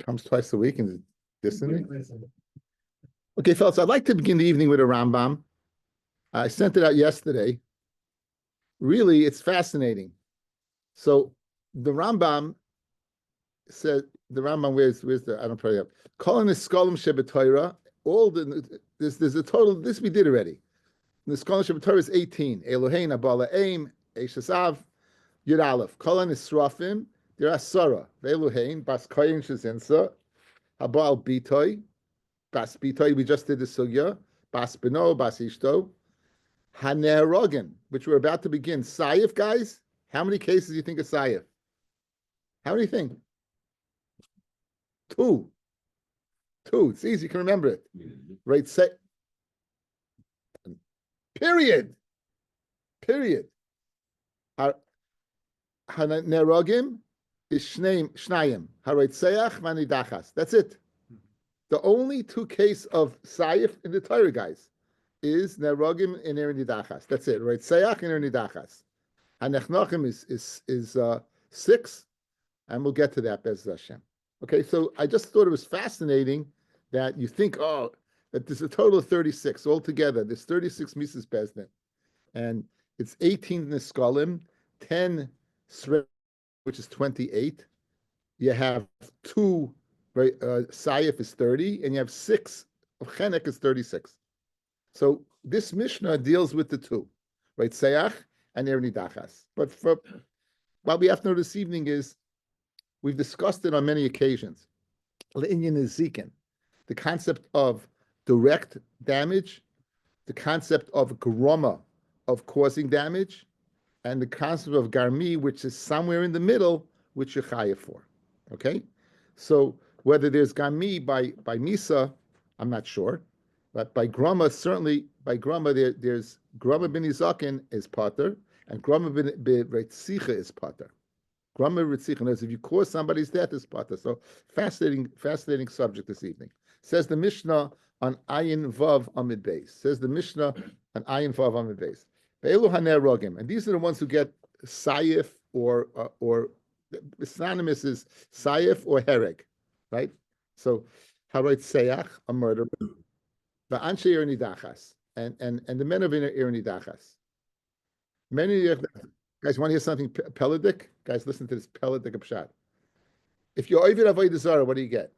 Comes twice a week and distantly. Okay, fellas, I'd like to begin the evening with a Rambam. I sent it out yesterday. Really, it's fascinating. So the Rambam said, where's the, I don't probably have, calling the Skolim Shebetoira, there's a total, this we did already. The Skolim Shebetoira is 18. Elohein, Abala Aim, Eshasav, Yud Aleph. Calling Israfim, there are Sarah, Elohein, Bas Koyin Shazinsa, Habal Bitoy, Bas Bitoy, we just did the Sugya, Bas Beno, Bas Ishto, Hanerogin, which we're about to begin. Sayif, guys, how many cases do you think of Sayif? How many think? Two. It's easy, you can remember it. Right? Period. Hanerogim is Shnayim. Haroitseach Manidachas. That's it. The only two cases of Sayif in the Torah, guys, is Nerogim and Erenidachas. That's it. Right? Sayach and Erenidachas. Hanechnachim is 6, and we'll get to that, Bez Hashem. Okay, so I just thought it was fascinating that you think, that there's a total of 36 altogether. There's 36 Mises Bezdin, and it's 18 Niskalim, 10 Sre, which is 28. You have 2, right? Sayif is 30, and you have 6 of Chenek is 36. So this Mishnah deals with the 2, right? Sayach and Erenidachas. But what we have to know this evening is, we've discussed it on many occasions. L'inyan is Zikin, the concept of direct damage, the concept of groma, of causing damage, and the concept of garmi, which is somewhere in the middle, which you're chayav for. Okay? So whether there's garmi by misa, I'm not sure. But by groma, certainly, there's groma bin izakin is pater, and groma bin retzicha is pater. Grama Ritzicha knows if you cause somebody's death is pater. So fascinating subject this evening. Says the Mishnah on Ayin Vav Amid Beis. Says the Mishnah on Ayin Vav Amid Beis. Be'elu Haner Rogim, and these are the ones who get Sayif or synonymous is Sayif or Hereg, right? So Haroit Seyach, a murder. The Anshe Erenidachas, and the men of Erenidachas. Many guys want to hear something Peledic? Guys, listen to this Peledic Pshat. If you're Ovid Avodah Zarah, what do you get?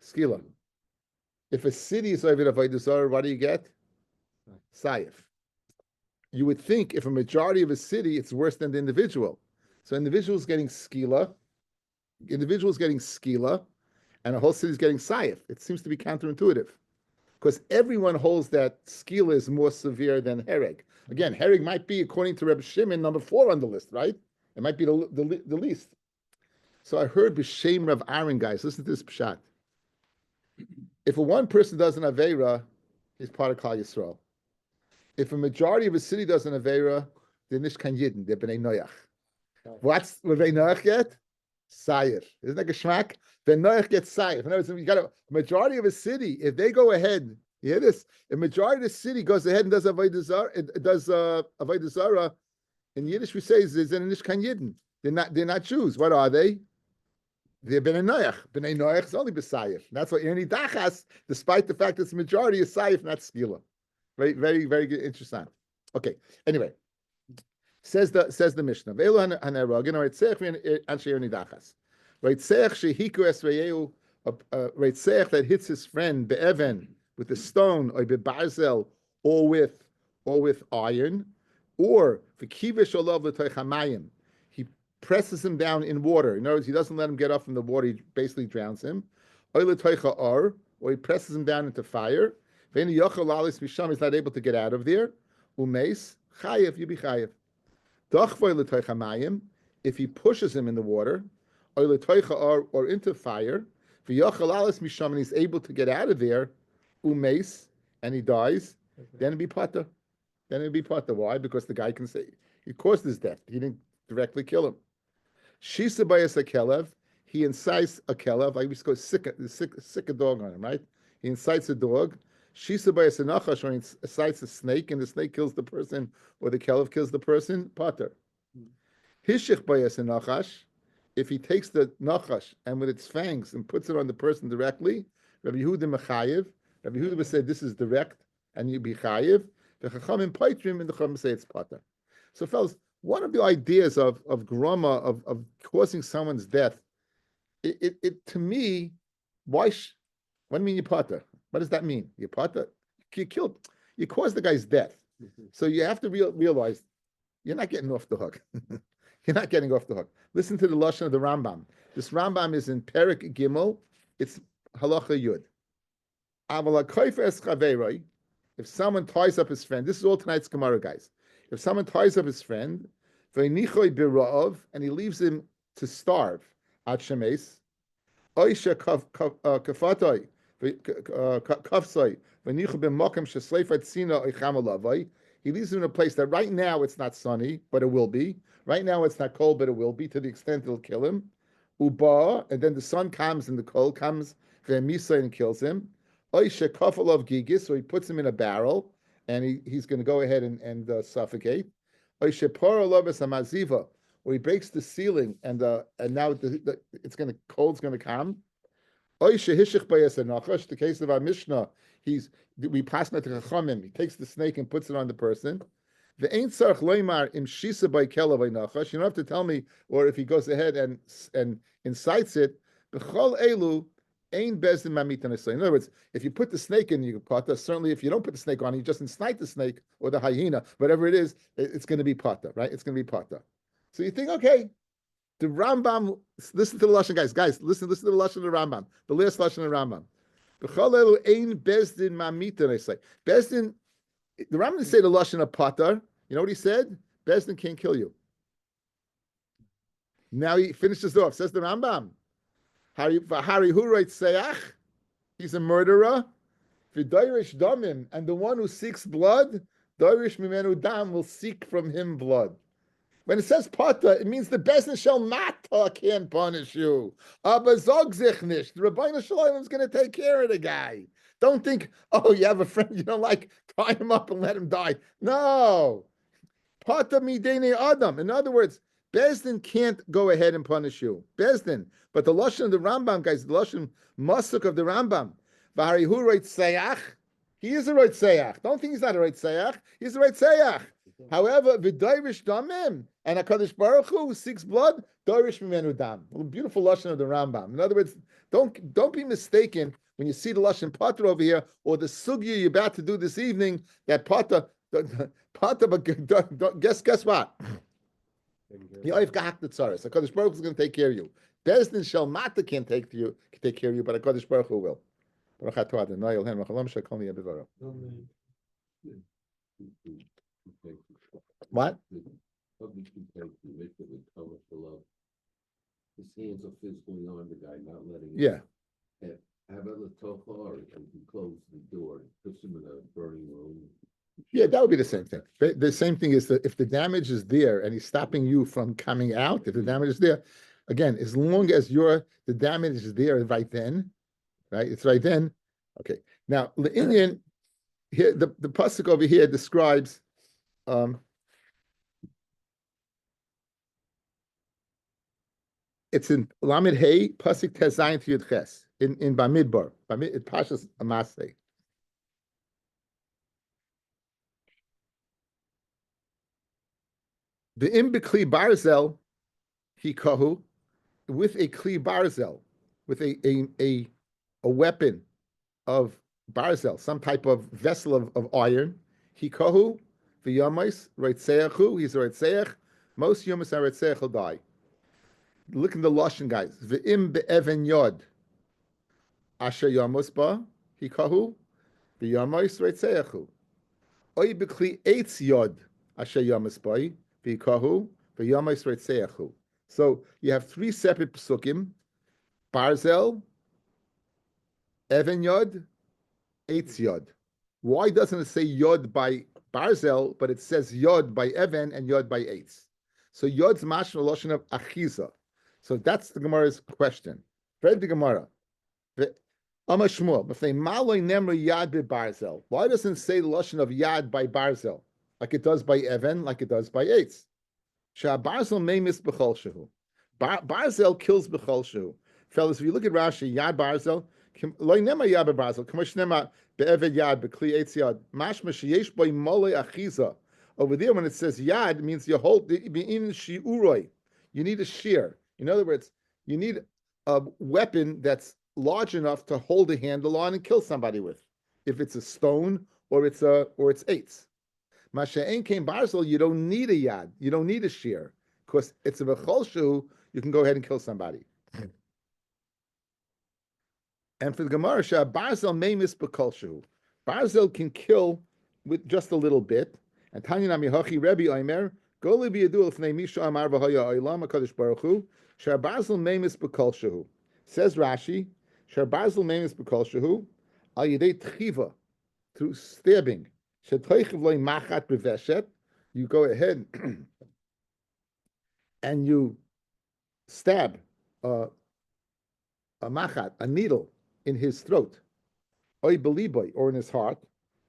Skila. If a city is Ovid Avodah Zarah, what do you get? Sayif. You would think if a majority of a city, it's worse than the individual. So individual's getting skila, and a whole city's getting sayif. It seems to be counterintuitive. Because everyone holds that skila is more severe than hereg. Again, hereg might be, according to Reb Shimon, number 4 on the list, right? It might be the least. So I heard b'shem Rav Aaron, guys. Listen to this pshat. If one person does an aveira, he's part of Klal Yisrael. If a majority of a city does an aveira, they're nishkan yidden, they're b'nei noyach. What's b'nei noyach get? Sayir. Isn't that geschmack? Then noyach gets sayir. In other words, you got a majority of a city. If they go ahead, you hear this? A majority of the city goes ahead and does avodah zarah. In Yiddish, we say is an nishkan yidden. They're not Jews. What are they? They're b'nei noyach. B'nei noyach is only b'sayir. That's why Erni Dachas, despite the fact that it's majority is sayir, not skila. Very, very, very good, interesting. Okay. Anyway, says the Mishnah. V'elu hanerogin reitzech anshe Erni Dachas. Reitzech shehiku esrayeu. Reitzech that hits his friend be'even with a stone or be'barzel or with iron, or v'kivish olav l'toich hamayim. He presses him down in water. In other words, he doesn't let him get up from the water. He basically drowns him. Or he presses him down into fire. He's not able to get out of there. Umeis chayev, you be chayev. If he pushes him in the water, or into fire, and he's able to get out of there, umeis, and he dies, then it'd be pater. Why? Because the guy can say he caused his death. He didn't directly kill him. Shisa bayas a kelev, he incites a kelev, like we go sick a dog on him, right? He incites a dog. Shisa bayas a nachash, or he incites a snake, and the snake kills the person, or the kelev kills the person, pater. Hishich bayas and nachash, if he takes the nachash and with its fangs and puts it on the person directly, Rabbi Yehuda mechayev. Rabbi Yehuda would say this is direct and you be chayev. The chachamim paitrim and the chachamim say it's pater. So, fellas, one of the ideas of grama of causing someone's death, it to me, what do you mean you pater? What does that mean? You pater? You killed. You caused the guy's death. So you have to realize you're not getting off the hook. You're not getting off the hook. Listen to the lashon of the Rambam. This Rambam is in Perik Gimel. It's halacha yud. If someone ties up his friend, this is all tonight's Gemara, guys. If someone ties up his friend, and he leaves him to starve, at shemes, he leaves him in a place that right now it's not sunny, but it will be. Right now it's not cold, but it will be, to the extent it'll kill him. Uba, and then the sun comes and the cold comes, and kills him. Gigis, so he puts him in a barrel, and he's going to go ahead and suffocate. Or he breaks the ceiling, and now cold's going to come. The case of our Mishnah, we pass to Chachamim. He takes the snake and puts it on the person. You don't have to tell me, or if he goes ahead and incites it. In other words, if you put the snake in, you pata. Certainly, if you don't put the snake on, you just incite the snake or the hyena, whatever it is, it's going to be pata, right? It's going to be pata. So you think, okay, the Rambam. Listen to the lashon, guys. Guys, listen to the lashon of the Rambam. The last lashon of the Rambam. Bezdin. The Rambam didn't say the lashon of pata. You know what he said? Bezdin can't kill you. Now he finishes off. Says the Rambam. Hari who writes Sayach, he's a murderer. V'dairish damim, and the one who seeks blood, dairish mimenu dam, will seek from him blood. When it says pata, it means the bezdin shel mata can't punish you. Aber zog sich nicht. The Rabbi Shalom is going to take care of the guy. Don't think, oh, you have a friend you don't like, tie him up and let him die. No. Pata midene adam. In other words, bezdin can't go ahead and punish you. Bezdin. But the lashon of the Rambam, guys, the lashon masuk of the Rambam, v'hari hu roit sayach, he is a roit sayach. Don't think he's not a roit sayach. He's a roit sayach. However, v'dairish damim, and HaKadosh Baruch Hu seeks blood, dairish mimenu dam. Beautiful lashon of the Rambam. In other words, don't be mistaken when you see the lashon pata over here, or the sugya you're about to do this evening, that pata, but guess what? Yoiv gahak the tzaras. HaKadosh Baruch Hu is going to take care of you. Bezdin shel mata can't take care of you, but HaKadosh Baruch Hu will. Baruch atah Adonai Eloheinu melech haolam shekol niyeh b'dvaro. What? His hands are physically on the guy, not letting him. Yeah. Have a tocha, or you can close the door, puts him in a burning room. Yeah, that would be the same thing. The same thing is that if the damage is there and he's stopping you from coming out, if the damage is there, again, as long as the damage is there right then, right? It's right then. Okay. Now, the Indian here, the pasuk over here describes it's in Lamed Hey, pasuk Tezayin to Yud Ches in Bamidbar, it Pashas Amasei. The imbekli barzel, he kahu, with a kli barzel, with a weapon of barzel, some type of vessel of iron. He kahu, the yomais, reitzeachu, he's a reitzeach. Most yomis are reitzeach will die. Look in the lashon, guys. The im be'even yod, asher yomos ba, he kahu, the yomais reitzeachu. Oy bekli eitz yod, asher yomos ba. So you have three separate psukim: Barzel, Even Yod, Eitz Yod. Why doesn't it say Yod by Barzel, but it says Yod by Even and Yod by Eitz? So Yod's mashma lashon of achiza. So that's the Gemara's question. Read the Gemara. Why doesn't it say the lashon of Yad by Barzel, like it does by Even, like it does by Eitz? Sha'barzel meimis b'chol shehu. Barzel kills b'chol shehu. Fellas, if you look at Rashi, Yad Barzel, loy nema Yad Barzel, k'mosh nema be'eved Yad, b'kli eitz Yad, mashma sheyesh boi mole achiza. Over there, when it says Yad, it means you hold, in shi'uroi. You need a shear. In other words, you need a weapon that's large enough to hold a handle on and kill somebody with. If it's a stone or it's eights. Masha'en came Barzel, you don't need a Yad. You don't need a shear. Because it's a b'chol shehu, you can go ahead and kill somebody. And for the Gemara, Barzel meimis b'kol shehu. Barzel can kill with just a little bit. And Tanya Nami Hachi Rebbe Omer, go li biyadu l'fnei misha amar v'haya olam HaKadosh Baruch Hu, Barzel meimis b'kol shehu. Says Rashi, Barzel meimis b'kol shehu, al yedei tchiva, through stabbing. Shetoichiv loy machat b'veshet, you go ahead and you stab a machat, a needle, in his throat, oy beliboy, or in his heart.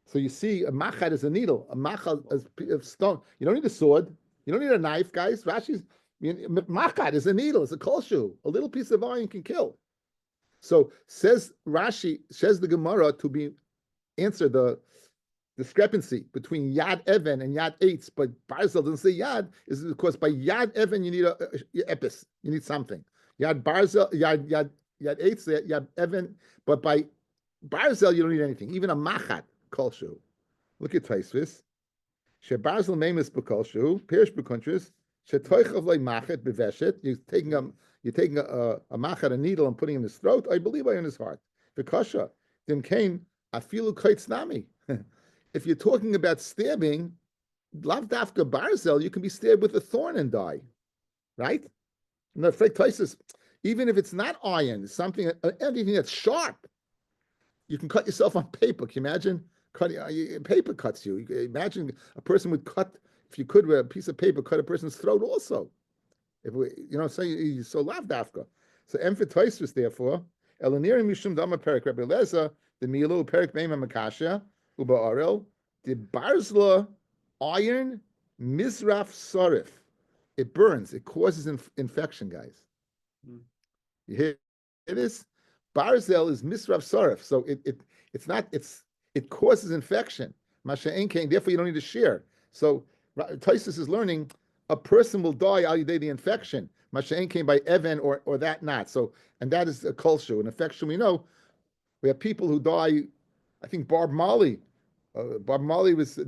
So you see, a machat is a needle, a machat is a stone. You don't need a sword, you don't need a knife, guys. Rashi's machat is a needle, it's a kolshu. A little piece of iron can kill. So says Rashi, says the Gemara to answer the discrepancy between Yad Even and Yad Eitz, but Barzel doesn't say Yad, is because by Yad Even you need a epis, you need something. Yad Barzel, Yad Eitz, Yad Even, but by Barzel you don't need anything, even a machat kolshu. Look at Taisvis. She Barzel meimis b'kolshu, Pirish b'kuntris, she toichav loy machat b'veshet. You're taking a machat, a needle, and putting it in his throat. I believe in his heart. V'kasha dim kain afilu kaitz nami. If you're talking about stabbing, lav dafka barzel, you can be stabbed with a thorn and die, right? And the Taisus, even if it's not iron, something, anything that's sharp, you can cut yourself on paper. Can you imagine? Paper cuts you. Imagine a person would cut, if you could, with a piece of paper, cut a person's throat also. If we, so lav dafka. So emphasis therefore, Elanir mishum dama perik Rabbi Leza, the milu perik meima makasha uba arel, the barzla iron mizraf sarif. It burns. It causes infection, guys. You hear this? Barzel is misrav sarif, so it causes infection. Masha'en kain, therefore you don't need a shear. So Taisus is learning a person will die al yidei the infection. Masha'en kain by Evan or that not. So, and that is a kulshu, an infection. We know we have people who die. I think Bob Marley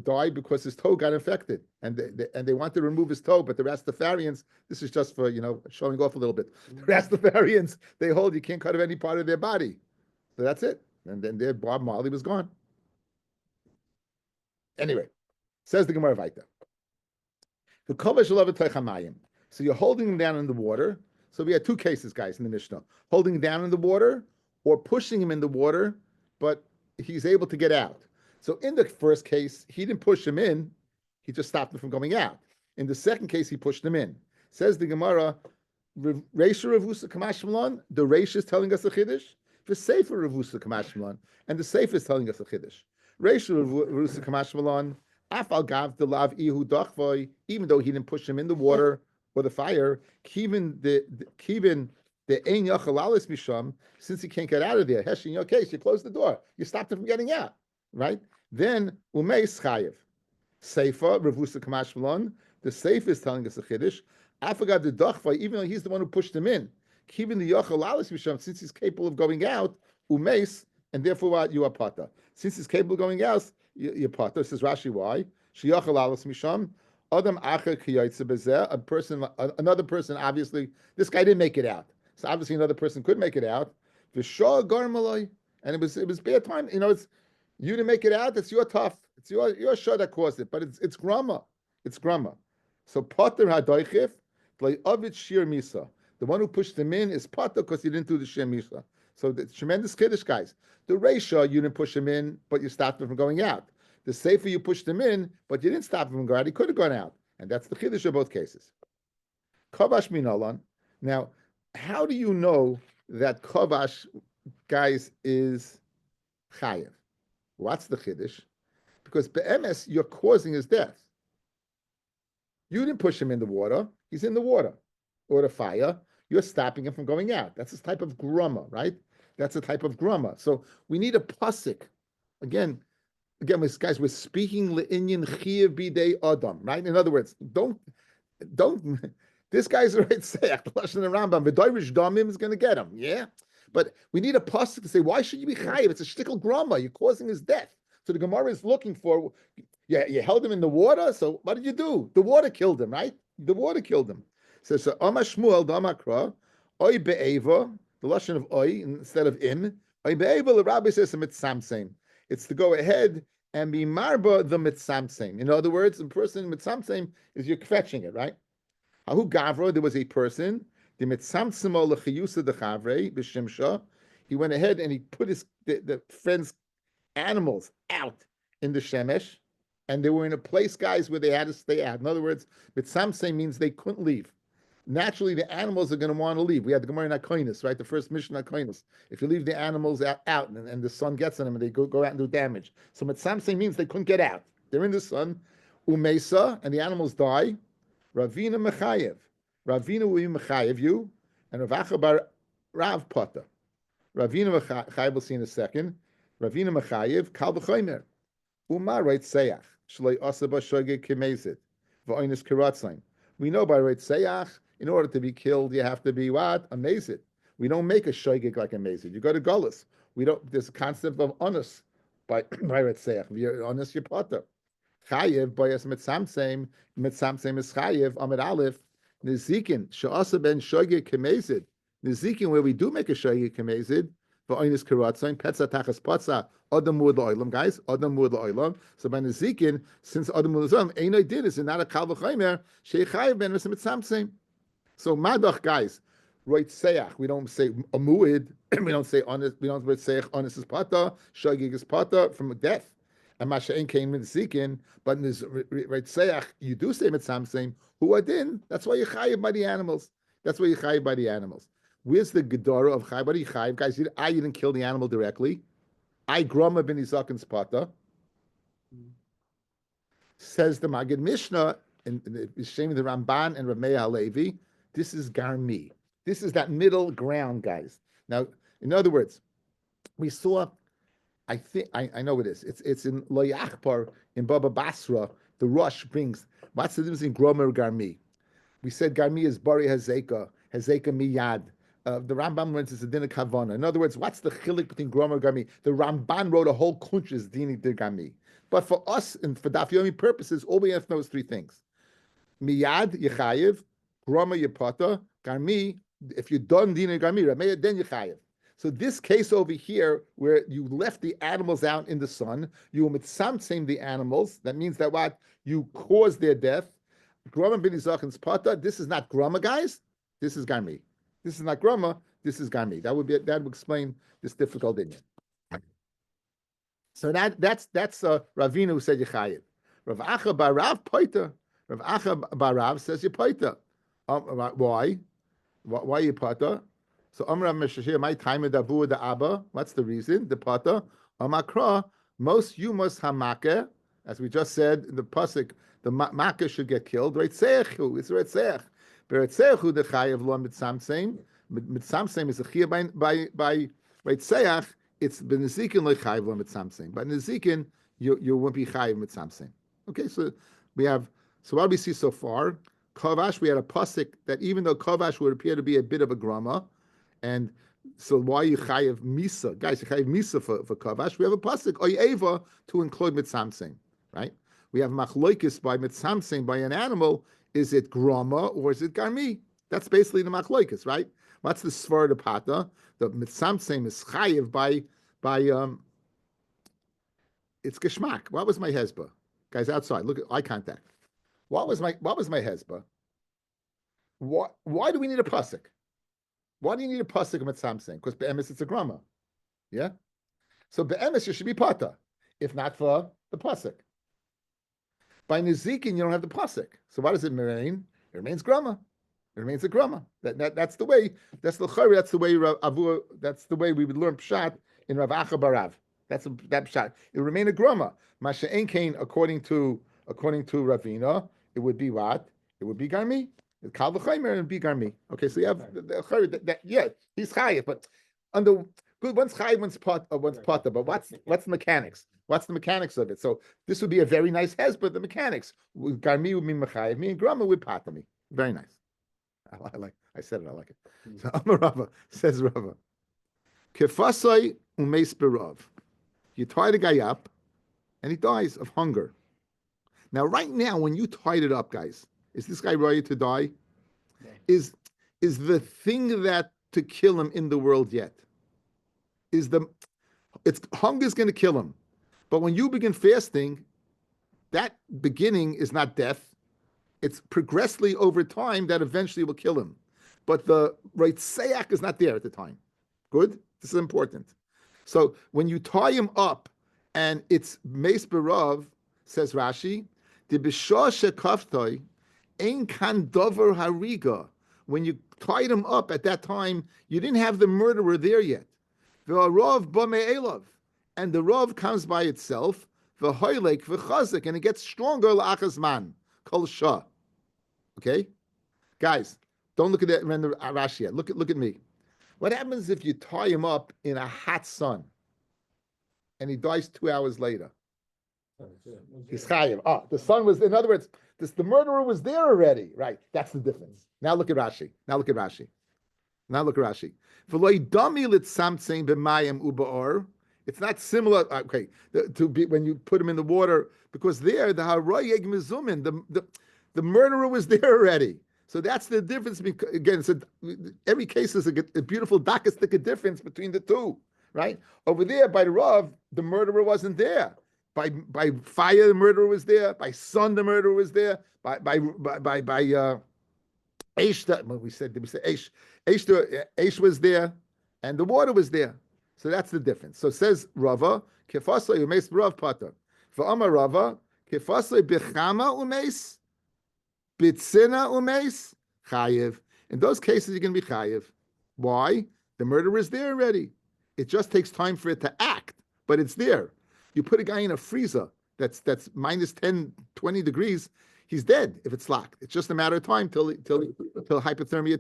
died because his toe got infected, and they wanted to remove his toe, but the Rastafarians, this is just for showing off a little bit. The Rastafarians, they hold you can't cut off any part of their body, so that's it. And then there, Bob Marley was gone. Anyway, says the Gemara Vaita. The kovash alav. So you're holding him down in the water. So we had two cases, guys, in the Mishnah: holding him down in the water or pushing him in the water, but he's able to get out. So in the first case, he didn't push him in, he just stopped him from going out. In the second case, he pushed him in. Says the Gemara, Reisha Revusa Kamashmalon, the Reisha is telling us a Chiddush, the Sefer Revusa Kamashmalon, and the Sefer is telling us a Chiddush. Reisha Revusa Kamashmalon, Afal Gav the Lav Ihu Dachvoy, even though he didn't push him in the water or the fire, Kivin the Ein Yachalalis Misham, since he can't get out of there, Hesh, in your case, you close the door, you stopped him from getting out. Right? Then Umeis Chayev. Seifa, Revusa Kamashmalon. The Seifa is telling us a Chiddush. Afagad the Dachva, even though he's the one who pushed him in. Keeping the Yochel Alis Misham, since he's capable of going out, Umeis, and therefore what? You are Pata. Since he's capable of going out, you're Pata. Says Rashi, why? Sheyochel Alis Misham. Adam Acher Kiyotze Bezeh, a person, another person, obviously, this guy didn't make it out. So obviously another person could make it out. V'shah Garmaloi. And it was bad time. It's you didn't make it out. It's your tough. It's your shah that caused it. But it's grama. It's grama. So pater hadoichif avid shir misa. The one who pushed him in is pater because he didn't do the shir misa. So the tremendous kiddush, guys. The reisha you didn't push him in, but you stopped him from going out. The sefer you pushed him in, but you didn't stop him from going out. He could have gone out, and that's the kiddush of both cases. Kavash minalan. Now, how do you know that kavash, guys, is chayev? What's the chiddush? Because be'emes, you're causing his death. You didn't push him in the water. He's in the water or the fire. You're stopping him from going out. That's a type of grumma, right? That's a type of grumma. So we need a pasuk. Again, guys, we're speaking le'inyan chiyav bidei adam, right? In other words, don't. This guy's the right say. Lashon and Rambam, v'doirish damim is going to get him. Yeah, but we need a pasuk to say why should you be chayiv? It's a shtickle grumma. You're causing his death. So the Gemara is looking for. Yeah, you held him in the water. So what did you do? The water killed him, right? The water killed him. So Amar Shmuel Damakra, Oy be'eva, the lashon of Oy instead of im. Oy be'eva, the Rabbi says mitzamsein. It's to go ahead and be marba the mitzamsein. In other words, the person mitzamsein is you're fetching it, right? Ahu Gavra, there was a person, the mitzamsemo lechiyusa de chavre b'shimsha. He went ahead and he put the friend's animals out in the shemesh, and they were in a place, guys, where they had to stay out. In other words, mitzamsein means they couldn't leave. Naturally, the animals are going to want to leave. We had the Gemara in Akoinis, right? The first mission Akoinis. If you leave the animals out and the sun gets on them and they go out and do damage. So mitzamsein means they couldn't get out. They're in the sun. Umesa, and the animals die. Ravina mechayev. Ravina will be mechayev you, and Ravacha bar Rav Pata. Ravina mechayev, we'll see in a second. Ravina mechayev, kal b'choymer. Umar right seyach. Shloi asaba shogeg kemezit. V'oinis karatzain. We know by right seyach, in order to be killed, you have to be what? Amazed. We don't make a shogeg like amazed. You go to Gullus. We don't. There's a concept of honest by right seyach. If you're honest, you're Pata. Chayev boyas mitzamseim is chayev amid aleph nizikin she'asa ben shogeg kemezid nizikin where we do make a shogeg kemezid v'oinis karatzain petza tachas patza adam muad la'olam, guys, adam muad la'olam. So by nizikin, since adam muad la'olam einay din is not a kal v'chaymer she'chayev ben mitzamseim. So madach, guys, right seyach. We don't say a muad. We don't say honest. We don't say honest is pata. Shogeg is pata from death. And Masha'en came in Zikin, but in this right Seyach, you do say mitzamsein, who are din. That's why you're chayiv by the animals. That's why you're chayiv by the animals. Where's the Gedara of chayiv? What are you chayiv? Guys, you didn't kill the animal directly. I groma ben Izakin's pata. Says the Magid Mishnah, in the shame of the Ramban and Rav Meir Halevi, this is Garmi. This is that middle ground, guys. Now, in other words, we saw. I think I know what it is. It's in Lo Yachpar in Baba Basra. The Rush brings what's the difference in Gromer Garmi? We said Garmi is Bari Hazeka Miyad. The Rambam learns it's a din of Kavana. In other words, what's the chilik between Gromer and Garmi? The Ramban wrote a whole kunches dini de Garmi. But for us and for Daf Yomi purposes, all we have to know is three things: Miyad Yechayev, Gromer Yepata, Garmi. If you're done dini Garmi, Rameya then Yechayev. So this case over here, where you left the animals out in the sun, you mitzamsein the animals. That means that what? You caused their death. Grama bin Izachan's pata. This is not grama, guys. This is garmi. This is not grama. This is garmi. That would explain this difficult Indian. So that's Ravina who said Yechayev. Rav Acha bar Rav Poita. Rav Acha bar Rav says you Poita. Why? Why you Poita? So Amra Meshashir, my time of Dabu the Abba. What's the reason? The Pata. Amakra, most yumos hamake, as we just said in the pasuk, the makkah should get killed. Right sechu, it's right sech. But sechu the chayav lo mitzamsein. Mitzamsein is a chiyah by right seach. It's benezikin lo chayav lo mitzamsein. But nezikin you won't be chayav mitzamsein. Okay, so we have. So what do we see so far? Kovash, we had a pasuk that even though Kovash would appear to be a bit of a grama. And so why you chayev misa, guys? You chayev misa for kavash. We have a pasuk oyeva to include mitzamsein, right? We have machloikis by mitzamsein by an animal. Is it grama or is it garmi? That's basically the machloikis, right? What's the svar of pata? The mitzamsein is chayev by it's geschmack. What was my hezba? Guys outside, look at eye contact. What was my hezba? Why do we need a pasuk? Why do you need a pasuk of mitzamsein? Because be'emes it's a grama, yeah. So be'emes you should be pata, if not for the pasuk. By nezikin you don't have the pasuk. So why does it remain? It remains grama. It remains a grama. That's the way. That's the chayri. That's the way Avu. That's the way we would learn pshat in Rav Acha Barav. That pshat. It remain a grama. Masha'en kain according to Ravina, it would be what? it would be garmi. Kal v'chaymer and be garmi. Okay, so you have yeah, he's chayiv, but under good one's chayiv, one's potter. But what's the mechanics? What's the mechanics of it? So this would be a very nice hes, but the mechanics with garmi would mean mechayiv, me and grama would potter me. Very nice. I said it. I like it. So Amar Rava says Rava. Kefasai umeis berov. You tie the guy up, and he dies of hunger. Now, right now, when you tied it up, guys, is this guy ready to die? No. Is the thing that to kill him in the world yet? It's hunger is going to kill him, but when you begin fasting, that beginning is not death. It's progressively over time that eventually will kill him, but the right seyak is not there at the time. Good, this is important. So when you tie him up, and it's meis berav, says Rashi, the b'shah shekaftoi ein kan dover hariga. When you tied him up at that time, you didn't have the murderer there yet. V'arav ba me'elav, and the rav comes by itself. V'hoylek v'chazik, and it gets stronger la'achas man kol shah. Okay, guys, don't look at that render Rashi yet. Look at me. What happens if you tie him up in a hot sun, and he dies 2 hours later? He's chayiv. The sun was, in other words, the murderer was there already. Right. That's the difference. Now look at Rashi. It's not similar. Okay, to be when you put him in the water, because there the haroyeg mizumin, the murderer was there already. So that's the difference. Again, so every case is a beautiful dakistic difference between the two. Right over there by the Rav, the murderer wasn't there. By fire, the murderer was there. By sun, the murderer was there. By Eish, we said Eish. Eish was there, and the water was there. So that's the difference. So says Rava, Kefasla umeis b'rav pater. V'amar Rava, Kefasla b'chama umeis, b'tzina umeis, chayiv. In those cases, you're going to be chayiv. Why? The murderer is there already. It just takes time for it to act, but it's there. You put a guy in a freezer that's minus 10, 20 degrees, he's dead if it's locked. It's just a matter of time till hypothermia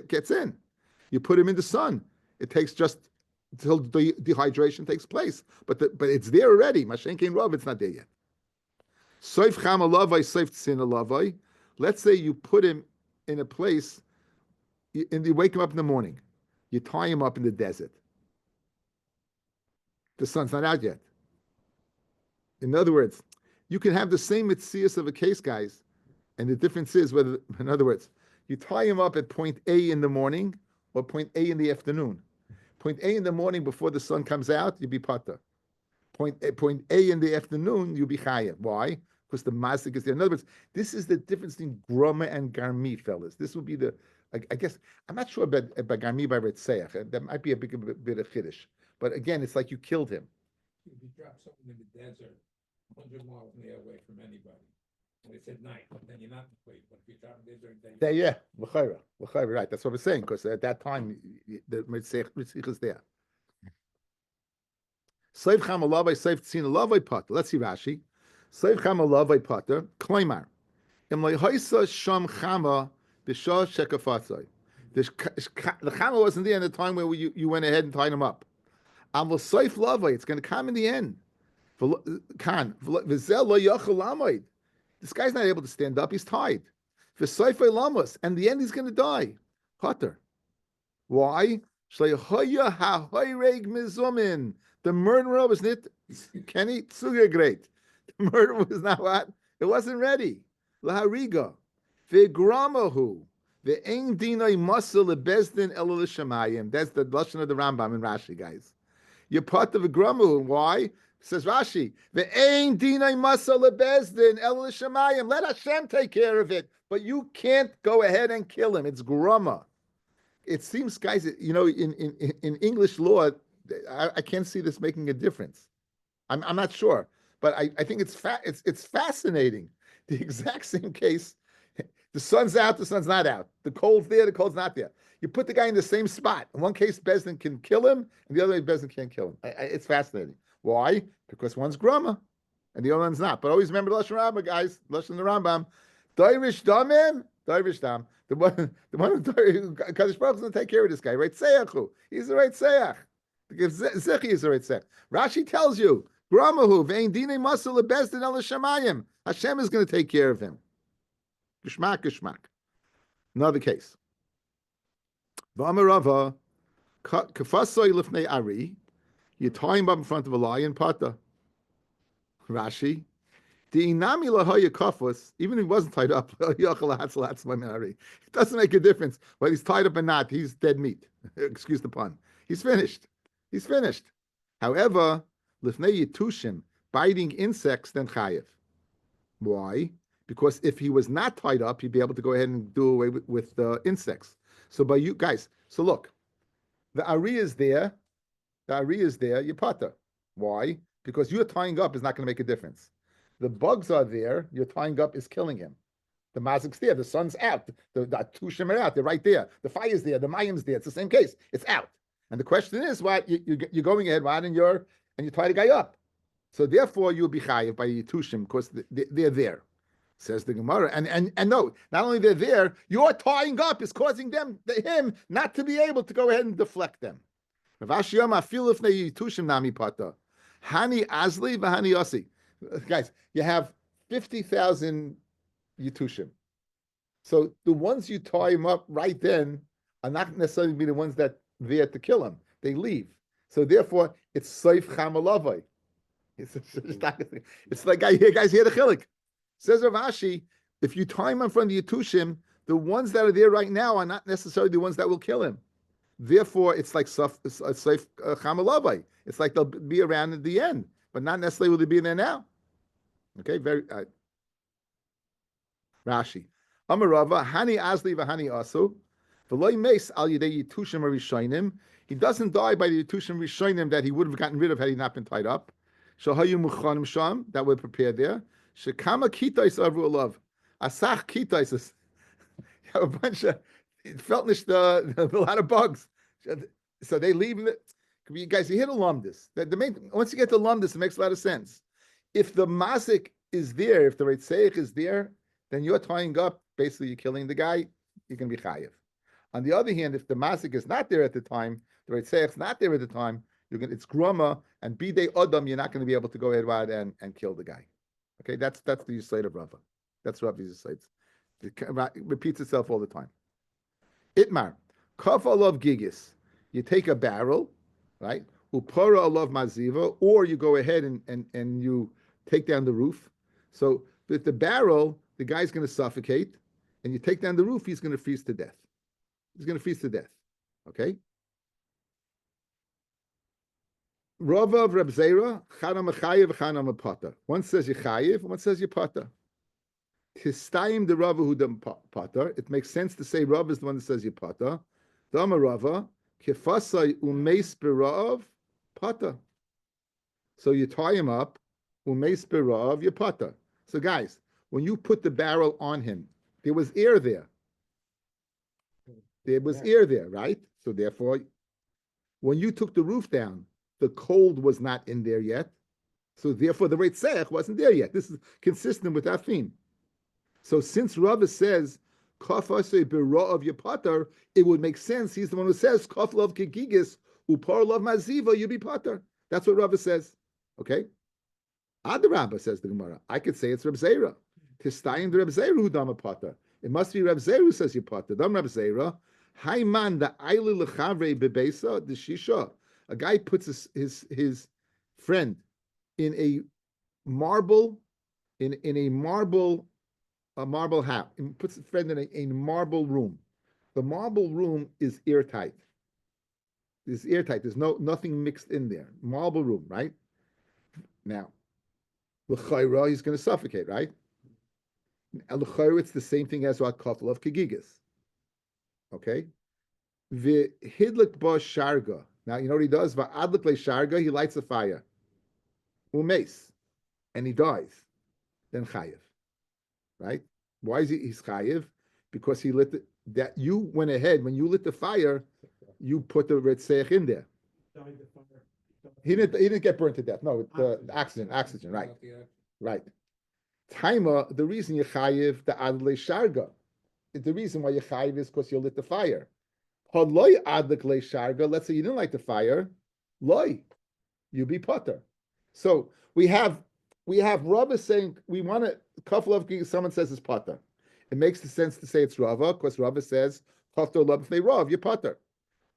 gets in. You put him in the sun, it takes just till dehydration takes place. But it's there already. Mashenkein Rav, it's not there yet. Soif chama lavai, soif tzina lavai. Let's say you put him in a place, and you wake him up in the morning. You tie him up in the desert. The sun's not out yet. In other words, you can have the same mitzias of a case, guys, and the difference is whether, in other words, you tie him up at point A in the morning or point A in the afternoon. Point A in the morning before the sun comes out, you'll be pater. Point A in the afternoon, you'll be chayav. Why? Because the mazik is there. In other words, this is the difference between groma and garmi, fellas. This would be I guess, I'm not sure about garmi by Retzeach. That might be a bit of chiddush. But again, it's like you killed him. If you drop something in the desert, 100 miles away from anybody, and it's at night, then you're not afraid. But if you drop it during the day, yeah, l'chayra, right. That's what we're saying, because at that time, the mitzvah is there. Seif chamalavai, seif tzina potter. Let's see Rashi. Seif chamalavai potter, kloimar. Im lehoisa sham chama b'shah shekafatzai. The chama wasn't there in the time where you went ahead and tied him up. It's going to come in the end. This guy's not able to stand up. He's tied. And the end, he's going to die. Potter. Why? The murderer was not Kenny Tsuga great. The murderer was not what? It wasn't ready. Lahariga. Ve'gramahu. Ve'ein dinai masal lebezdin elo l'shamayim. That's the lashon of the Rambam and Rashi, guys. You're part of a gramu. Why? Says Rashi, Ve'ein dinai masal lebezdin elo l'shamayim. Let Hashem take care of it. But you can't go ahead and kill him. It's grama. It seems, guys, in English law, I can't see this making a difference. I'm not sure, but I think it's fascinating. The exact same case. The sun's out, the sun's not out. The cold's there, the cold's not there. You put the guy in the same spot. In one case, Bezdin can kill him, and the other way, Bezdin can't kill him. It's fascinating. Why? Because one's grama, and the other one's not. But always remember the Lashon Rambam, guys. Lashon the Rambam. Dairish damim, Dairish dam. The one who Kadosh Baruch is going to take care of this guy. Right seyachu. He's the right seyach. Zechi is the right seyach. Rashi tells you, Gramahu vein dine masal lebesdin al shamayim. Hashem is going to take care of him. Geshmak. Another case. V'amarava kafasoy lifnei ari. You tie him up in front of a lion. Pata. Rashi. The even if he wasn't tied up, it doesn't make a difference whether he's tied up or not. He's dead meat. Excuse the pun. He's finished. However, lifnei yitushim, biting insects, then chayev. Why? Because if he was not tied up, he'd be able to go ahead and do away with the insects. So by you guys, so look, the ari is there. You pata. Why? Because you're tying up is not going to make a difference. The bugs are there. You're tying up is killing him. The mazik's there. The sun's out. The tushim are out. They're right there. The fire's there. The mayim's there. It's the same case. It's out. And the question is, what you're going ahead, right? And you tie the guy up. So therefore, you'll be chayiv by yitushim because they're there. Says the Gemara. And no, not only they're there, your tying up is causing him not to be able to go ahead and deflect them. Guys, you have 50,000 Yitushim. So the ones you tie him up right then are not necessarily be the ones that there to kill him. They leave. So therefore, it's Seif Chamalavai. It's like, guys, hear the chilik. Says Rav Ashi, if you tie him in front of the Yitushim, the ones that are there right now are not necessarily the ones that will kill him. Therefore, it's like Seif Chamalavai. It's like they'll be around at the end, but not necessarily will they be in there now. Okay, very Rashi. Amarava hani asli v'hani asu v'loy meis al yidei yitushim rishayim. He doesn't die by the yitushim rishayim that he would have gotten rid of had he not been tied up. Shahayu muchanim sham that were prepared there. Shekama kitais avru alav asach kitais. You have a bunch of a lot of bugs. So they leave. You guys, you hit a lumdus. Once you get to lumdus, it makes a lot of sense. If the mazik is there, if the Reitzeiach is there, then you're tying up, basically you're killing the guy, you can be chayiv. On the other hand, if the mazik is not there at the time, the Reitzeiach's not there at the time, it's gruma, and bidei odam, you're not going to be able to go ahead and kill the guy. Okay, that's the Yisrael of Rava. That's Rabbi's Yisrael. It repeats itself all the time. Itmar, kaf alav gigis. You take a barrel, right? Upara alav maziva, or you go ahead and you take down the roof. So with the barrel, the guy's going to suffocate, and you take down the roof, he's going to freeze to death. Okay? Rava of Reb Zera, Chana Mechayev, Chana Mepata. One says Yechayev, one says Yepata. Tistayim the Rava who the Pata. It makes sense to say Rava is the one that says Yepata. Dama Rava, Kefasai Umeis Berav, Pata. So you tie him up, Umeis Berav, Yepata. So guys, when you put the barrel on him, there was air there. Air there, right? So therefore, when you took the roof down, the cold was not in there yet. So therefore, the Reitzeiach wasn't there yet. This is consistent with that theme. So since Rava says, Kafase Bera of Yapatar, it would make sense. He's the one who says, Kaf love Kigigis, Upar love Maziva, you be Patar. That's what Rava says. Okay? Adarabba says the Gemara. I could say it's Reb Zera. Tistayim the Reb Zera who dama Patar. It must be Reb Zera who says you Patar. Dam Reb Zera. Hayman the Aili Lechavre Bebesa the Shisha. A guy puts his friend in a marble house. He puts his friend in a marble room. The marble room is airtight. It's airtight. There's nothing mixed in there. Marble room, right? Now, l'chayra, he's going to suffocate, right? And l'chayra, it's the same thing as what kafel of kegigas. Okay? V'hidlik ba sharga. Now, you know what he does? V'adlik le sharga, he lights a fire. Umeis. And he dies. Then chayev. Right? Why is he's chayev? Because he that you went ahead, when you lit the fire, you put the Reitzeiach in there. He didn't get burned to death. No, the oxygen, right. Right. Taima, the reason you chayiv the adle sharga, the reason why you chayiv is because you lit the fire. Loy adlik le sharga. Let's say you didn't light the fire, loy, you be potter. So we have Rabbi saying we want a couple of someone says it's potter. It makes the sense to say it's Rava because Rabbi says potter love Rav, you're potter.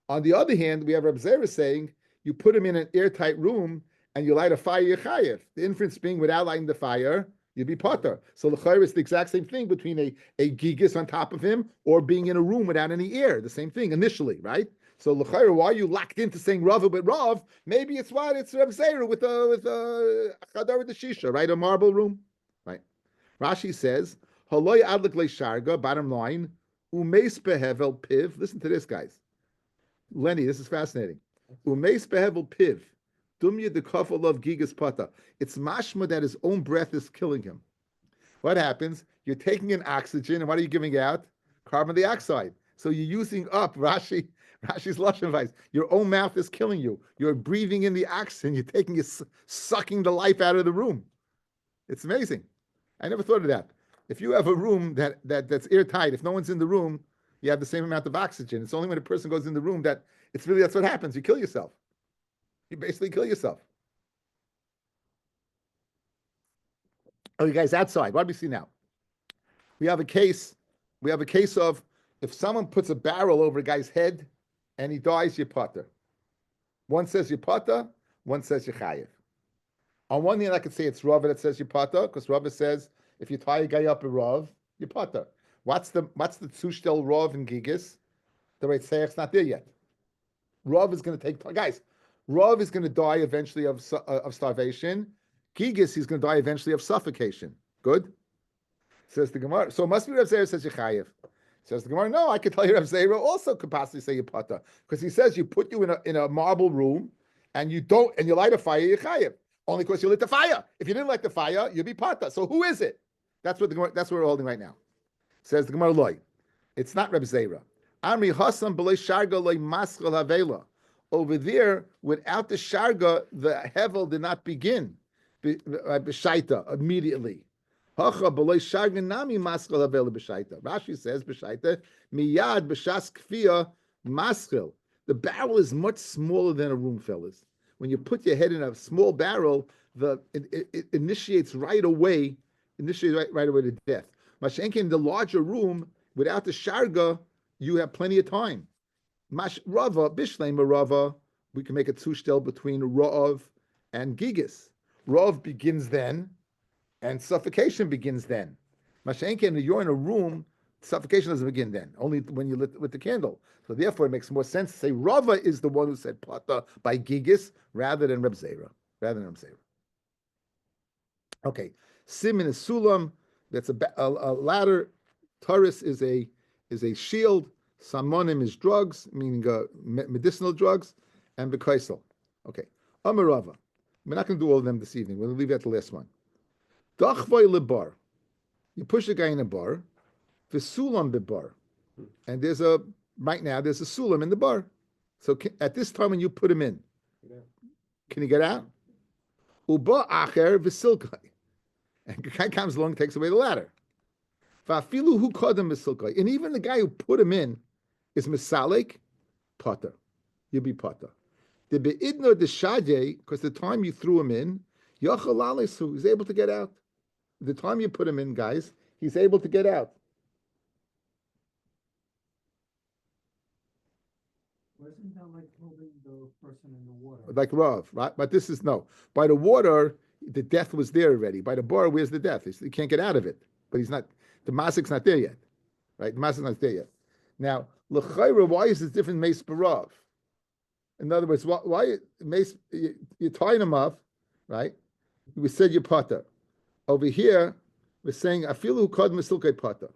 On the other hand, we have Rabbi Zera saying you put him in an airtight room and you light a fire, you're chayiv. The inference being without lighting the fire, you'd be potter. So l'chayr is the exact same thing between a gigas on top of him or being in a room without any air. The same thing initially, right? So l'chayr, why are you locked into saying Rava with Rav? Maybe it's what it's Reb Zera with a chadar with the shisha, right? A marble room, right? Rashi says haloy adlik le sharga. Bottom line, umeis behevel piv. Listen to this, guys. Lenny, this is fascinating. Umeis behevel piv. Dumya de kafel of gigas pata. It's mashma that his own breath is killing him. What happens? You're taking in oxygen, and what are you giving out? Carbon dioxide. So you're using up Rashi's lashon advice. Your own mouth is killing you. You're breathing in the oxygen. You're sucking the life out of the room. It's amazing. I never thought of that. If you have a room that's airtight, if no one's in the room, you have the same amount of oxygen. It's only when a person goes in the room that's what happens. You kill yourself. You basically kill yourself. Oh, you guys outside. What do we see now? We have a case of if someone puts a barrel over a guy's head and he dies, you potter. One says you potter, one says you chayiv. On one hand, I could say it's Rava that says you potter, because Rava says if you tie a guy up a Rav, you potter. What's the Tzushtel Rav in Gigis? The right Seich's not there yet. Rav is going to take, guys, Rav is going to die eventually of starvation. Gigis, he's going to die eventually of suffocation. Good? Says the Gemara. So it must be Rav Zera says Yechayev. Says the Gemara, no, I could tell you Rav Zera also could possibly say Yipata. Because he says you put you in a marble room and you light a fire, Yechayev. Only because you lit the fire. If you didn't light the fire, you'd be Pata. So who is it? That's what we're holding right now. Says the Gemara Loy. It's not Rav Zera. Amri Hasan B'lei Sharga Loy Maschal Havela. Over there, without the Sharga, the Hevel did not begin. B'shaita, immediately. Hacha b'loy Sharga nami maschil havela b'shaita. Rashi says b'shaita miyad b'shas kfiyah maschil. The barrel is much smaller than a room, fellas. When you put your head in a small barrel, it initiates right away to death. Mashenkin, in the larger room, without the Sharga, you have plenty of time. Mash Rava, Bishleim Rava, we can make a tushtel between Ra'av and Gigis. Ra'av begins then, and suffocation begins then. Mashenkin, you're in a room, suffocation doesn't begin then, only when you lit with the candle. So therefore, it makes more sense to say Rava is the one who said Pata by Gigis rather than Reb Zera. Okay, Simin is Sulam. That's a ladder. Taurus is a shield. Samonim is drugs, meaning medicinal drugs, and Bekaisel. Okay, Amarava. We're not going to do all of them this evening. We'll leave that to the last one. Dachvoy lebar. You push a guy in a bar. V'sulam bebar. And there's a sulam in the bar. So at this time when you put him in, can he get out? Uba acher v'silkai. And the guy comes along and takes away the ladder. Va'afilu hu kodem v'silkai. And even the guy who put him in is misalik, potter. You'll be potter. The beidno the shadye, because the time you threw him in, yachal alesu, he's able to get out. The time you put him in, guys, he's able to get out. Wasn't that like holding the person in the water? Like Rav, right? But this is no. By the water, the death was there already. By the bar, where's the death? He can't get out of it. But he's not, the masik's not there yet. Right? The masik's not there yet. Now, l'chayra, why is this different mace barav? In other words, why mace, you're tying him up, right? We said you're potter. Over here, we're saying, afilu kod misilkei potter.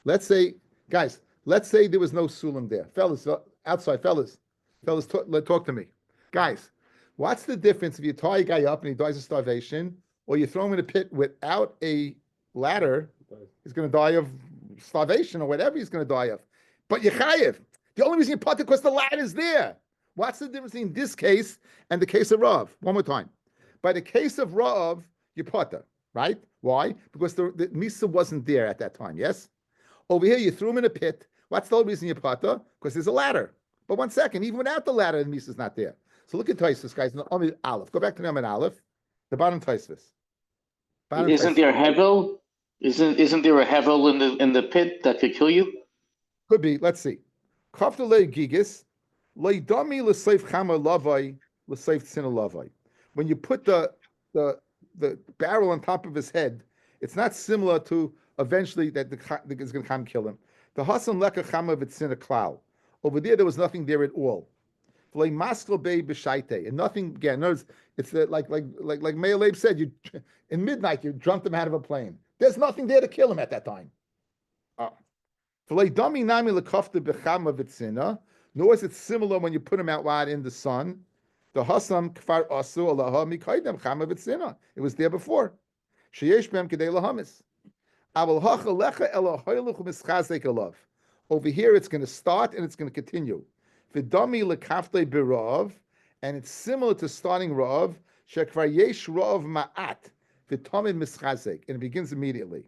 Let's say, guys, let's say there was no sulam there. Fellas, outside, fellas, talk to me. Guys, what's the difference if you tie a guy up and he dies of starvation, or you throw him in a pit without a ladder, he's going to die of starvation or whatever he's going to die of. But you're chayiv. The only reason you potter because the ladder is there. What's the difference in this case and the case of Rav? One more time. by the case of Ra'av, you potter, right? Why? Because the Misa wasn't there at that time, yes? Over here, you threw him in a pit. What's the whole reason you potter? Because there's a ladder. But one second, even without the ladder, the Misa's not there. So look at Tosfos, guys, in the Amid Aleph. Go back to the Amid Aleph, the bottom Tosfos. Isn't there Hevel? Isn't there a Hevel in the pit that could kill you? Could be. Let's see. Kaftalei Gigis, Leidami L'Seif Chama Lavai, L'Seif Tzina Lavai. When you put the barrel on top of his head, it's not similar to eventually that is going to come kill him. The Hasan Leka Chama V'Tzina Klal. Over there was nothing there at all. V'lei Maskal Bei B'Shaite, and nothing again. Notice it's like Meir Leib said. You in midnight you jumped him out of a plane. There's nothing there to kill him at that time. Nor is it similar when you put him out wide in the sun. The Hasam Kfar Asu Alaha Mikaidem Chama V'Tzina. It was there before. Sheyesh Bem Kedei Lahamis. Aval Hacha Lecha Ela Hoyluch Mischazek Alav. Over here it's going to start and it's going to continue. V'dami Lekaftei Birav, and it's similar to starting Rav. Shekvar Yesh Rav Ma'at V'tamid Mischazek, and it begins immediately.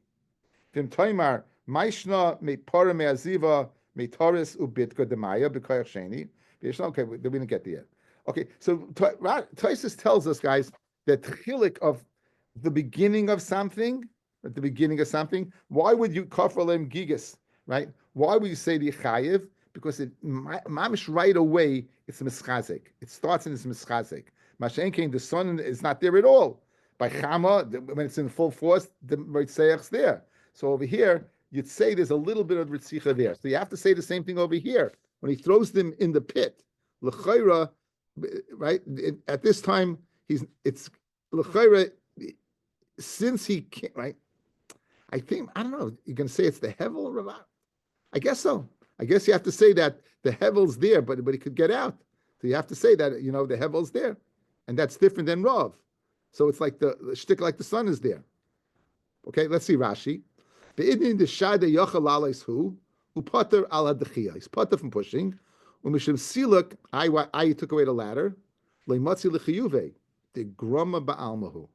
V'im Toimar Maishna me Pora me Aziva me Taurus Ubitka Demaya B'Koyach Sheni. Okay, we didn't get there yet. Okay, so Tosfos tells us, guys, that chilik of the beginning of something, why would you kafalem gigas, right? Why would you say the chayiv? Because it mamish right away, it's a mischazik. It starts in this mischazik. Mashen came, the sun is not there at all. By chama, when it's in full force, the ritzayach's there. So over here, you'd say there's a little bit of ritzicha there. So you have to say the same thing over here. When he throws them in the pit, l'chayra, right? At this time, it's l'chayra, since he can't, right? I think, I don't know, you're going to say it's the hevel, Rabbi? I guess so. I guess you have to say that the hevel's there, but he could get out. So you have to say that, the hevel's there. And that's different than Rav. So it's like the shtick, like the sun is there. Okay, let's see Rashi. The idin the shade yachal alais hu upater ala dechia. He's pater from pushing. Umishim siluk I took away the ladder. Leimatzi lechiyuve the grama ba'almahu.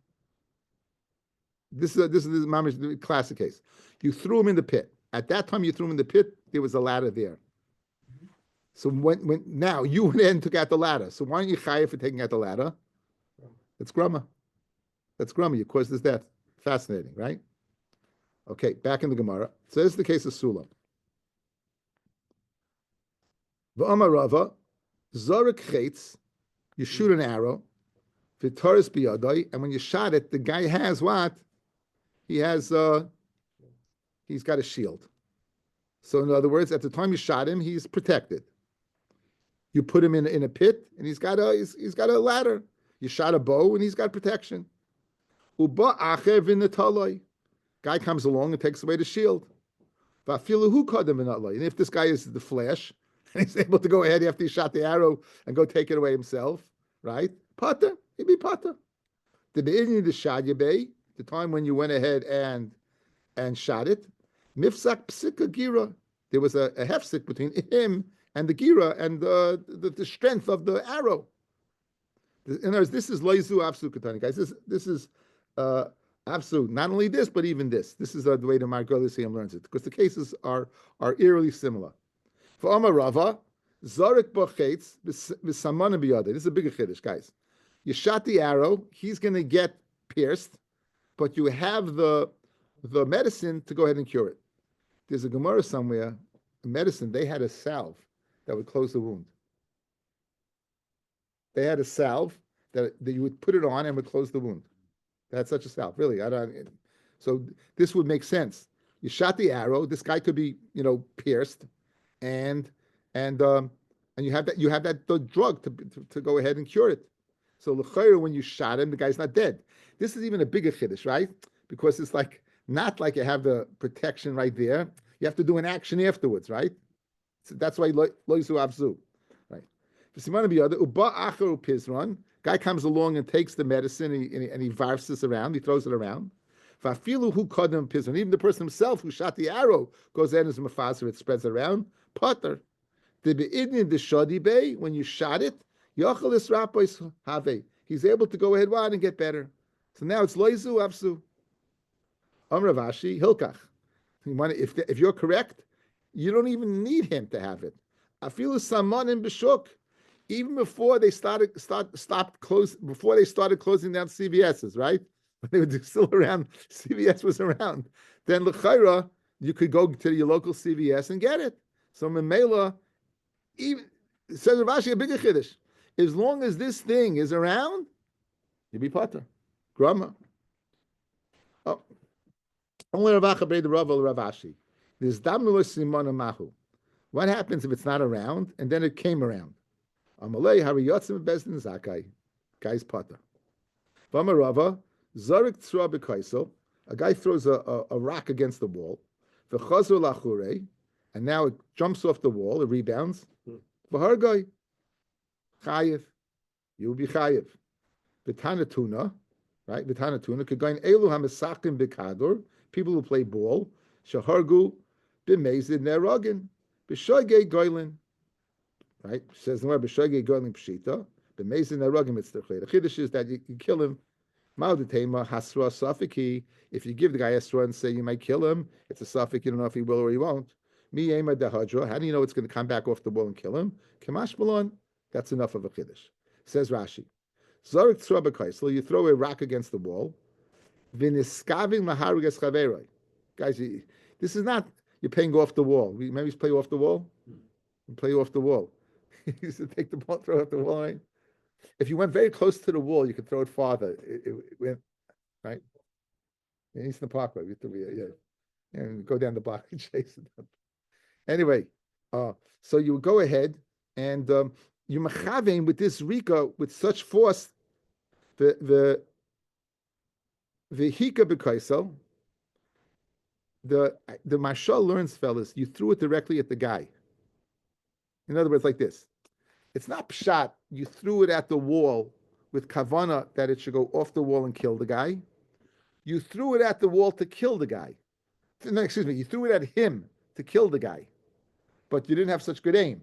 This is the classic case. You threw him in the pit. At that time, you threw him in the pit. There was a ladder there. So when now you went in and took out the ladder. So why aren't you chayav for taking out the ladder? It's grama. That's grama. You caused his death. Fascinating, right? Okay, back in the Gemara. So this is the case of Sulam. V'amar Rava, Zorik Chetz, you shoot an arrow, V'taris biyadai, and when you shot it, the guy has what? He has, he's got a shield. So in other words, at the time you shot him, he's protected. You put him in a pit, and he's got a ladder. You shot a bow, and he's got protection. Uba acher v'netaloi. Guy comes along and takes away the shield. And if this guy is the Flash, and he's able to go ahead after he shot the arrow and go take it away himself, right? Potter, he'd be potter. The time when you went ahead and shot it, mifsak psika gira. There was a hefsik between him and the gira and the strength of the arrow. In other words, this is loizu afsu katani, guys. This is absolute. Not only this, but even this. This is the way the Margolisium learns it, because the cases are eerily similar. For Amar Rava, Zarek Bochetz b'samana biyade. This is a bigger chiddush, guys. You shot the arrow; he's going to get pierced, but you have the medicine to go ahead and cure it. There's a Gemara somewhere. Medicine. They had a salve that would close the wound. They had a salve that you would put it on and would close the wound. They had such a salve, really. So this would make sense. You shot the arrow. This guy could be, pierced, and you have that the drug to go ahead and cure it. So l'chayr, when you shot him, the guy's not dead. This is even a bigger chiddush, right? Because it's not like you have the protection right there. You have to do an action afterwards, right? So that's why loisu abzu, right? Guy comes along and takes the medicine and he varfs this around. He throws it around. Even the person himself who shot the arrow goes in as mafaser. It spreads around. Potter. When you shot it, he's able to go ahead and get better. So now it's loizu apsu. Ravashi hilkach. If you're correct, you don't even need him to have it. Afilu saman in b'shuk. Even before they started closing down CVS's, right? When they were still around, CVS was around. Then l'chayra, you could go to your local CVS and get it. So Memela, even says Ravashi a bigger chiddush. As long as this thing is around, you be potter. Grama. Oh, only Ravacha beid Ravashi. There's damulos simona mahu. What happens if it's not around and then it came around? Amalei hariyotzim bezdin zakai. Guy's potter. Vamarava zarik tzra b'kaisel. A guy throws a rock against the wall. V'chazor lachure, and now it jumps off the wall. It rebounds. V'hargai chayiv. You will be chayiv. V'tanatuna, right? V'tanatuna kagain elu hamisakim b'kadur. People who play ball. Shahargu b'mezid neragin b'shogei goylin. Right? Says the word b'shogei goylin pshita. B'mezid neragin mitzterchlei. The chiddush is that you kill him. Ma'odetema hasra safiki. If you give the guy esra and say you might kill him, it's a suffix. You don't know if he will or he won't. Mi yema dehadra. How do you know it's going to come back off the wall and kill him? Kamash malon. That's enough of a chiddush. Says Rashi. Zarik tzra b'kaisel. You throw a rock against the wall. V'niskaving maharugas chaveroi. Guys, this is not you're playing off the wall. Maybe you play off the wall. You play off the wall. You used to take the ball, throw it off the wall, right? If you went very close to the wall, you could throw it farther. It went right. In Eastern Parkway, and go down the block and chase it up. Anyway, so you would go ahead and you machavim with this rika with such force. The hika b'kaisel. The Mashal learns, fellas, you threw it directly at the guy. In other words, like this. It's not pshat, you threw it at the wall with kavana that it should go off the wall and kill the guy. You threw it at the wall to kill the guy. No, excuse me, you threw it at him to kill the guy. But you didn't have such good aim.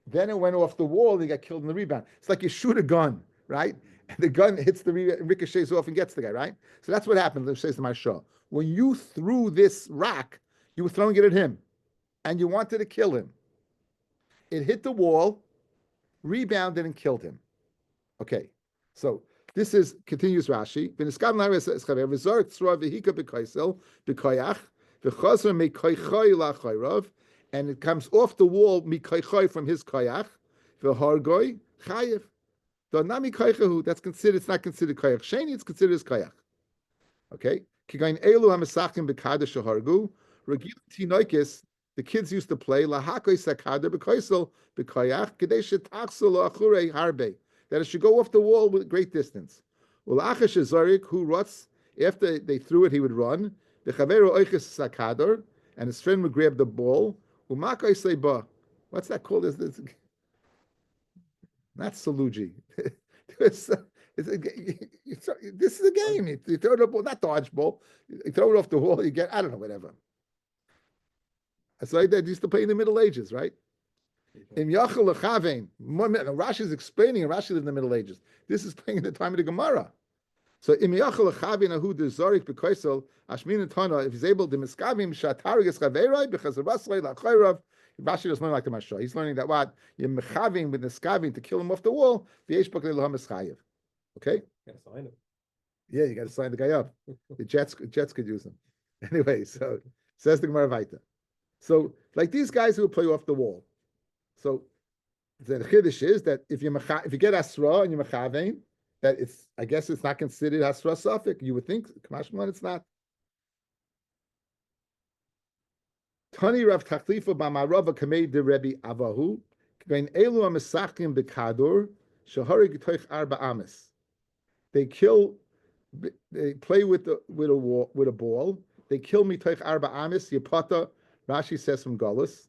Then it went off the wall and he got killed in the rebound. It's like you shoot a gun, right? And the gun hits the ricochets off and gets the guy, right? So that's what happened, says the Mashal. When you threw this rock, you were throwing it at him. And you wanted to kill him. It hit the wall, rebounded and killed him. Okay, so this is continues Rashi. And it comes off the wall from his koyach. That's considered. It's not considered koyach sheni. It's considered as koyach. Okay. The kids used to play that it should go off the wall with great distance. After they threw it, he would run. And his friend would grab the ball. What's that called? Not saluji. This is a game. You throw the ball, not dodgeball. You throw it off the wall, you get, I don't know, whatever. It's like that used to play in the Middle Ages, right? Rashi is explaining, and Rashi lived in the Middle Ages. This is playing in the time of the Gemara. So if he's able to Rashi doesn't learn like the Mashal. He's learning that what you're mechavim with the skavim to kill him off the wall. Okay. Yeah, you got to sign the guy up. The Jets could use him. Anyway, so says the Gemara Vaita. So like these guys who play off the wall. So the chiddush is that if you get asra and you're mechavim, that I guess it's not considered asra safik. You would think Kamashman it's not. Tani Rav Tachlifa B'Marava Kamei de Rebbe Avahu Kain Elu Amisachim B'Kadur Shahari G'Toich Arba Amis. They play with a ball. They kill me Toich Arba Amis Yipata. Rashi says from Galus.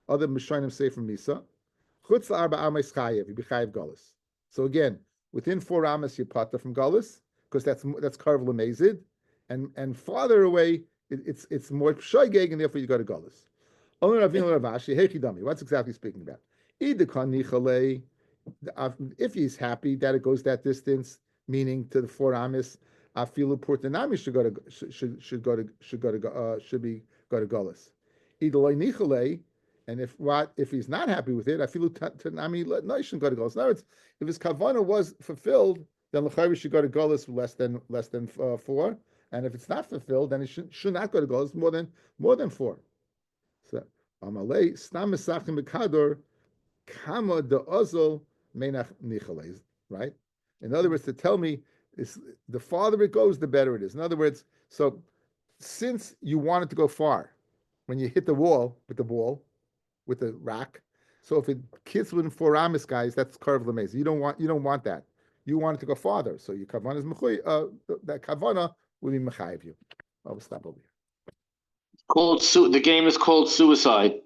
Other Mishanim say from Misa. Chutz Arba Amis Chayev. You be Chayev Galus. So again, within 4 Amis Yipata from Galus, because that's Karv Lemezid, and farther away. It's more shoygeg, and therefore you go to Galus. Only Ravina Ravashi, Hechidami. What's exactly speaking about? if he's happy that it goes that distance, meaning to the 4 amis, afilu purtanami should go to Golis. Idoloi nichale, and if he's not happy with it, afilu tanami no, he shouldn't go to Golis. In other words, if his kavana was fulfilled, then l'chayri should go to Golis less than 4, and if it's not fulfilled, then he should not go to Golis more than 4. So amalei stam mesachim bekador kama de ozol menach nichale, right? In other words, to tell me is the farther it goes, the better it is. In other words, so since you wanted to go far, when you hit the wall with the ball, with the rack, so if it hits within 4 amis, guys, that's karv lemez. You don't want that. You want it to go farther. So your kavana is mechuy. That kavana will be mechayiv you. I'll stop over here. The game is called Suicide.